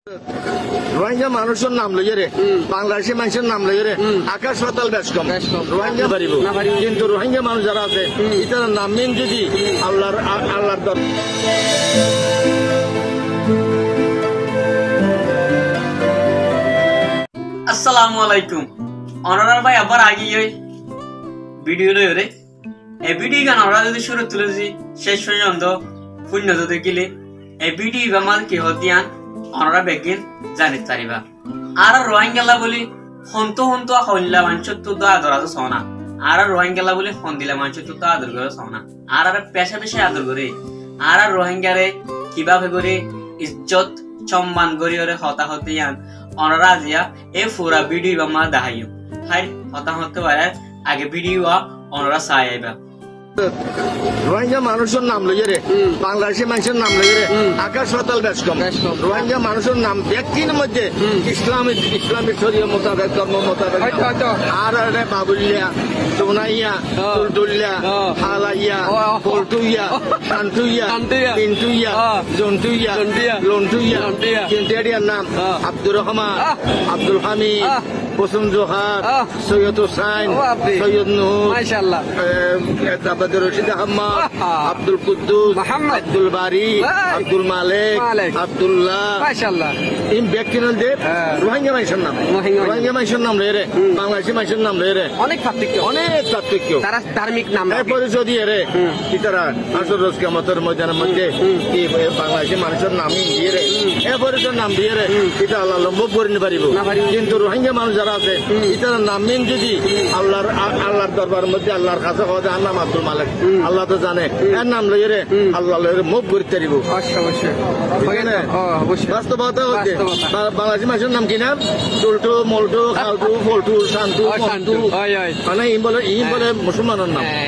রোহিঙ্গা মানুষের নাম লইয়ে রে বাংলাদেশি মানুষের নাম লইয়ে রে আকাশ পাতাল বেশ কম রোহিঙ্গা পারিব কিন্তু রোহিঙ্গা মানুষ যারা আছে এটার নাম মেন যদি আল্লাহর দর আসসালামু আলাইকুম অনারার ভাই আবার আগিয়ে ভিডিও লইরে এই ভিডিও গান আমরা যদি শুরু তুলেছি শেষ পর্যন্ত পুণ্য যদি গেলে এই ভিডিও আমার কি হতিয়ান অনারা বেগিন জানিতে পারিবা আর রোহিঙ্গালা বলি হন্ত হইলা মানুষের তো আদর আছে সোনা আর রোহিঙ্গালা বলি হন্দিলা মানুষের তো আদর করে সোনা আর পেশা আদর করে আর রোহিঙ্গারে কিভাবে করে ইজ্জত সম্মান করি ওরে হতাহতিয়ান অনারা আজিয়া এই পুরা ভিডিও আমার দেখাইও হাই হতাহত পারে আগে ভিডিও অনারা চাই আইবা রোহিঙ্গা মানুষের নাম লইয়ে রে বাংলাদেশি মানুষের নাম লইয়ে রে আকাশ পাতাল বেশ কম রোহিঙ্গা মানুষের নাম ব্যক্তির মধ্যে ইসলামিক শরীয় মোতাবেক ধর্ম মোতাবেক আর বাবুলিয়া সোনাইয়া টুলটুলিয়া হালাইয়া পল্টুইয়া শান্তুইয়া পিন্টুইয়া জন্টুইয়া লন্টুইয়া কিন্টেরিয়ার নাম আব্দুর রহমান আব্দুল হামিদ বসুম জোহার সৈয়দ হোসাইন সৈয়দ নূর রশিদ আহমদ আব্দুল কুদ্দুস আব্দুল বারি আব্দুল মালিক আব্দুল্লাহ এই ব্যক্তির মধ্যে রোহিঙ্গা মানুষের নাম নাম রে বাংলাদেশি মানুষের নাম রে অনেক পার্থক্য তারা ধার্মিক নাম পরিচয় দিয়ে রে কি তারা আসর রোজ কামতের ময়দানের মধ্যে কি বাংলাদেশি মানুষের নাম দিয়ে রে এ পরিচয় নাম দিয়ে রে এটা আল্লাহ লম্বক করে নিতে পারিব কিন্তু রোহিঙ্গা মানুষ যারা আছে এটার নাম মেন যদি আল্লাহর দরবার মধ্যে আল্লাহর কাছে হওয়া যায় নাম আব্দুল মালিক আল্লাহ তো জানে এর নাম লইয়ে রে আল্লাহ লইয়ে মুভ করতে পারিব বাস্তবতা হচ্ছে বাংলাদেশি মানুষের নাম কি নাম টুলটু মল্টু খালটু ফল্টু শান্তু মানে ই বলে মুসলমানের নাম।